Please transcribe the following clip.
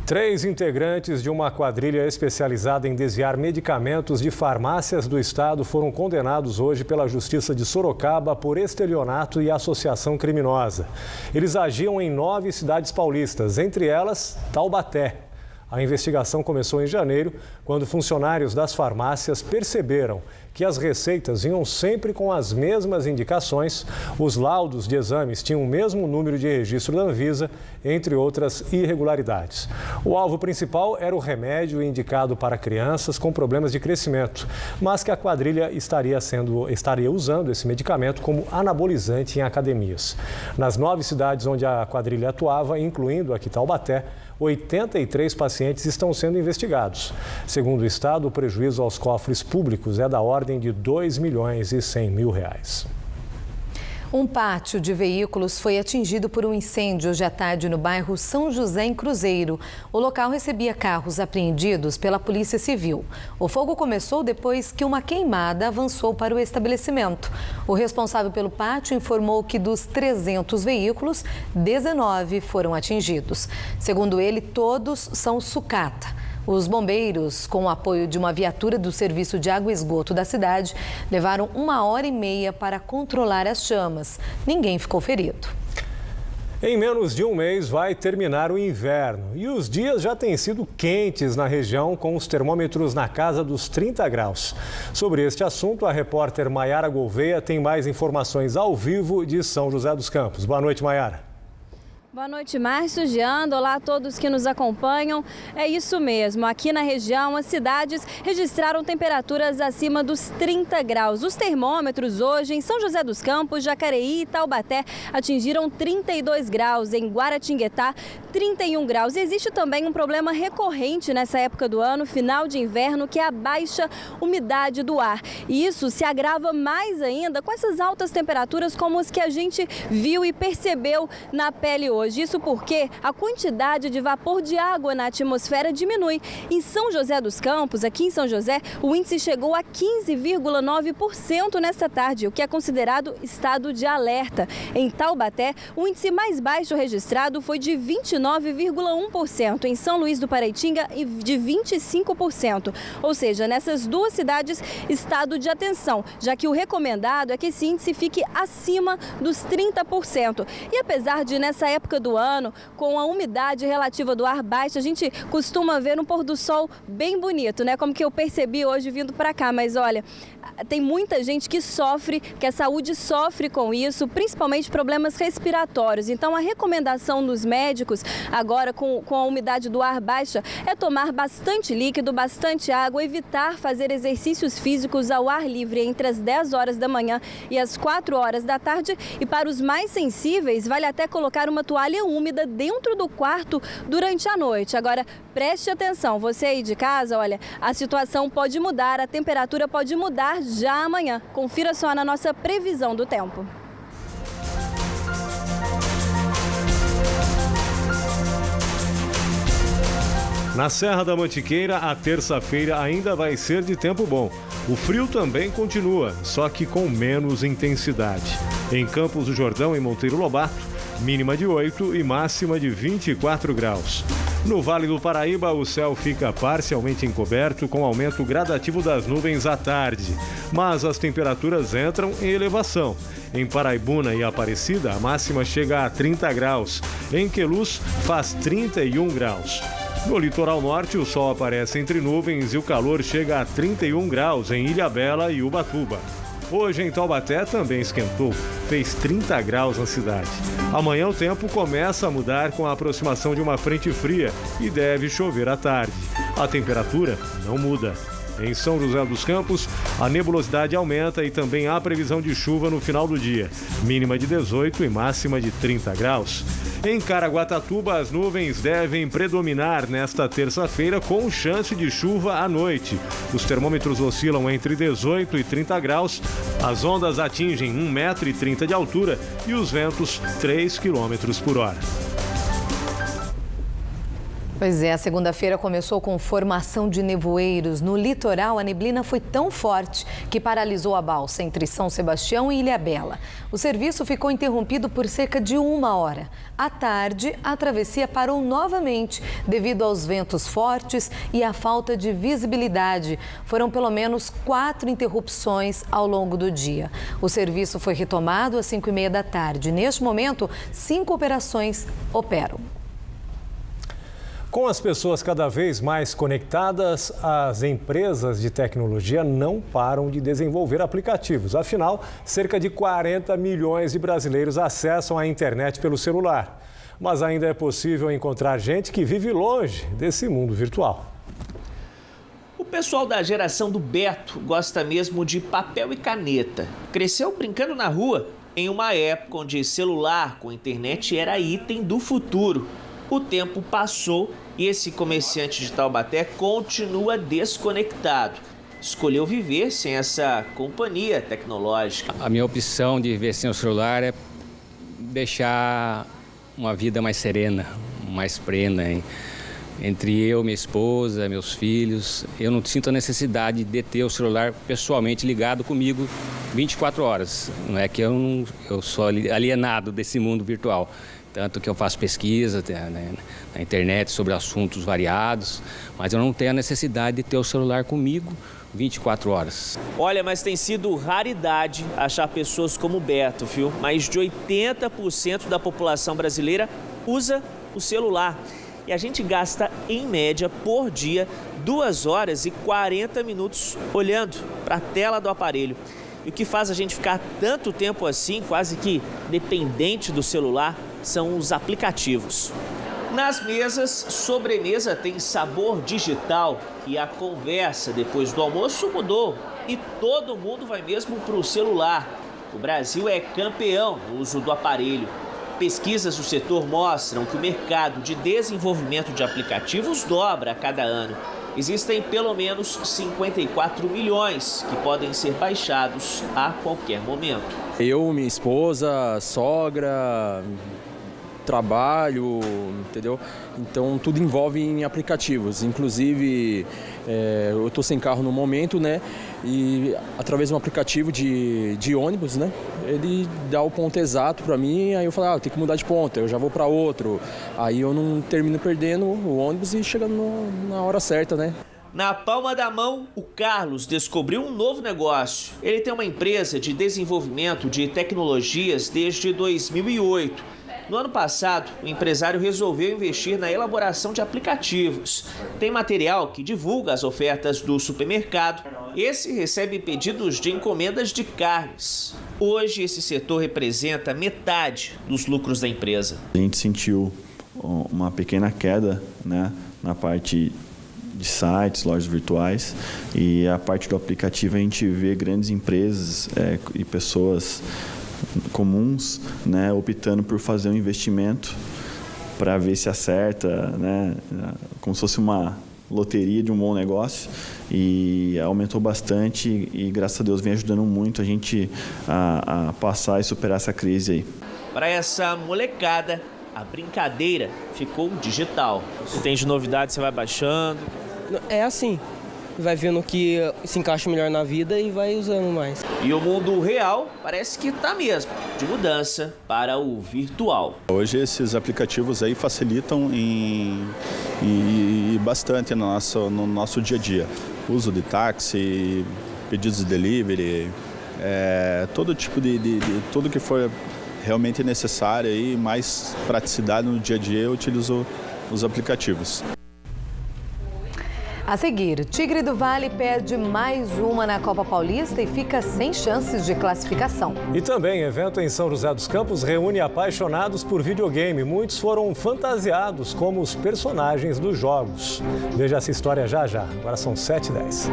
3 integrantes de uma quadrilha especializada em desviar medicamentos de farmácias do estado foram condenados hoje pela Justiça de Sorocaba por estelionato e associação criminosa. Eles agiam em 9 cidades paulistas, entre elas Taubaté. A investigação começou em janeiro, quando funcionários das farmácias perceberam que as receitas vinham sempre com as mesmas indicações, os laudos de exames tinham o mesmo número de registro da Anvisa, entre outras irregularidades. O alvo principal era o remédio indicado para crianças com problemas de crescimento, mas que a quadrilha estaria usando esse medicamento como anabolizante em academias. Nas 9 cidades onde a quadrilha atuava, incluindo aqui Taubaté, 83 pacientes estão sendo investigados. Segundo o Estado, o prejuízo aos cofres públicos é da ordem de R$2,1 milhões. Um pátio de veículos foi atingido por um incêndio hoje à tarde no bairro São José, em Cruzeiro. O local recebia carros apreendidos pela Polícia Civil. O fogo começou depois que uma queimada avançou para o estabelecimento. O responsável pelo pátio informou que dos 300 veículos, 19 foram atingidos. Segundo ele, todos são sucata. Os bombeiros, com o apoio de uma viatura do Serviço de Água e Esgoto da cidade, levaram 1h30 para controlar as chamas. Ninguém ficou ferido. Em menos de um mês vai terminar o inverno e os dias já têm sido quentes na região, com os termômetros na casa dos 30 graus. Sobre este assunto, a repórter Maiara Gouveia tem mais informações ao vivo de São José dos Campos. Boa noite, Maiara. Boa noite, Márcio, Jean, olá a todos que nos acompanham. É isso mesmo, aqui na região as cidades registraram temperaturas acima dos 30 graus. Os termômetros hoje em São José dos Campos, Jacareí e Taubaté atingiram 32 graus, em Guaratinguetá 31 graus. E existe também um problema recorrente nessa época do ano, final de inverno, que é a baixa umidade do ar. E isso se agrava mais ainda com essas altas temperaturas como as que a gente viu e percebeu na pele hoje. Isso porque a quantidade de vapor de água na atmosfera diminui. Em São José dos Campos, aqui em São José, o índice chegou a 15,9% nesta tarde, o que é considerado estado de alerta. Em Taubaté, o índice mais baixo registrado foi de 29,1%. Em São Luís do Paraitinga, de 25%. Ou seja, nessas duas cidades, estado de atenção, já que o recomendado é que esse índice fique acima dos 30%. E apesar de, nessa época do ano, com a umidade relativa do ar baixa, a gente costuma ver um pôr do sol bem bonito, né? Como que eu percebi hoje vindo para cá, mas olha, tem muita gente que sofre, que a saúde sofre com isso, principalmente problemas respiratórios. Então a recomendação dos médicos, agora com a umidade do ar baixa, é tomar bastante líquido, bastante água, evitar fazer exercícios físicos ao ar livre entre as 10 horas da manhã e as 4 horas da tarde. E para os mais sensíveis, vale até colocar uma toalha úmida dentro do quarto durante a noite. Agora, preste atenção, você aí de casa, olha, a situação pode mudar, a temperatura pode mudar já amanhã. Confira só na nossa previsão do tempo. Na Serra da Mantiqueira, a terça-feira ainda vai ser de tempo bom. O frio também continua, só que com menos intensidade. Em Campos do Jordão e Monteiro Lobato, mínima de 8 e máxima de 24 graus. No Vale do Paraíba, o céu fica parcialmente encoberto, com aumento gradativo das nuvens à tarde. Mas as temperaturas entram em elevação. Em Paraibuna e Aparecida, a máxima chega a 30 graus. Em Queluz, faz 31 graus. No litoral norte, o sol aparece entre nuvens e o calor chega a 31 graus em Ilhabela e Ubatuba. Hoje em Taubaté também esquentou, fez 30 graus na cidade. Amanhã o tempo começa a mudar com a aproximação de uma frente fria e deve chover à tarde. A temperatura não muda. Em São José dos Campos, a nebulosidade aumenta e também há previsão de chuva no final do dia, mínima de 18 e máxima de 30 graus. Em Caraguatatuba, as nuvens devem predominar nesta terça-feira, com chance de chuva à noite. Os termômetros oscilam entre 18 e 30 graus, as ondas atingem 1,30 m de altura e os ventos 3 km por hora. Pois é, a segunda-feira começou com formação de nevoeiros. No litoral, a neblina foi tão forte que paralisou a balsa entre São Sebastião e Ilhabela. O serviço ficou interrompido por cerca de 1 hora. À tarde, a travessia parou novamente devido aos ventos fortes e à falta de visibilidade. Foram pelo menos 4 interrupções ao longo do dia. O serviço foi retomado às 5h30 da tarde. Neste momento, 5 operações operam. Com as pessoas cada vez mais conectadas, as empresas de tecnologia não param de desenvolver aplicativos. Afinal, cerca de 40 milhões de brasileiros acessam a internet pelo celular. Mas ainda é possível encontrar gente que vive longe desse mundo virtual. O pessoal da geração do Beto gosta mesmo de papel e caneta. Cresceu brincando na rua em uma época onde celular com internet era item do futuro. O tempo passou e esse comerciante de Taubaté continua desconectado. Escolheu viver sem essa companhia tecnológica. A minha opção de viver sem o celular é deixar uma vida mais serena, mais plena, hein? Entre eu, minha esposa, meus filhos. Eu não sinto a necessidade de ter o celular pessoalmente ligado comigo 24 horas. Não é que eu sou alienado desse mundo virtual. Tanto que eu faço pesquisa na internet sobre assuntos variados, mas eu não tenho a necessidade de ter o celular comigo 24 horas. Olha, mas tem sido raridade achar pessoas como o Beto, viu? Mais de 80% da população brasileira usa o celular. E a gente gasta, em média, por dia, 2 horas e 40 minutos olhando para a tela do aparelho. E o que faz a gente ficar tanto tempo assim, quase que dependente do celular, são os aplicativos. Nas mesas, sobremesa tem sabor digital e a conversa depois do almoço mudou. E todo mundo vai mesmo para o celular. O Brasil é campeão no uso do aparelho. Pesquisas do setor mostram que o mercado de desenvolvimento de aplicativos dobra a cada ano. Existem pelo menos 54 milhões que podem ser baixados a qualquer momento. Eu, minha esposa, sogra, trabalho, entendeu? Então tudo envolve em aplicativos. Inclusive, eu estou sem carro no momento, né? E através de um aplicativo de ônibus, né? Ele dá o ponto exato para mim, aí eu falo, eu tenho que mudar de ponto, eu já vou para outro. Aí eu não termino perdendo o ônibus e chegando na hora certa, né? Na palma da mão, o Carlos descobriu um novo negócio. Ele tem uma empresa de desenvolvimento de tecnologias desde 2008. No ano passado, o empresário resolveu investir na elaboração de aplicativos. Tem material que divulga as ofertas do supermercado. Esse recebe pedidos de encomendas de carnes. Hoje, esse setor representa metade dos lucros da empresa. A gente sentiu uma pequena queda, né, na parte de sites, lojas virtuais, e a parte do aplicativo a gente vê grandes empresas e pessoas comuns, né, optando por fazer um investimento para ver se acerta, né, como se fosse uma loteria de um bom negócio, e aumentou bastante e graças a Deus vem ajudando muito a gente a passar e superar essa crise aí. Para essa molecada, a brincadeira ficou digital. Se tem de novidade, você vai baixando? É assim, vai vendo o que se encaixa melhor na vida e vai usando mais. E o mundo real parece que está mesmo de mudança para o virtual. Hoje esses aplicativos aí facilitam bastante no nosso dia a dia. Uso de táxi, pedidos de delivery, todo tipo tudo que for realmente necessário e mais praticidade no dia a dia, eu utilizo os aplicativos. A seguir, Tigre do Vale perde mais uma na Copa Paulista e fica sem chances de classificação. E também, evento em São José dos Campos reúne apaixonados por videogame. Muitos foram fantasiados como os personagens dos jogos. Veja essa história já já. Agora são 7h10.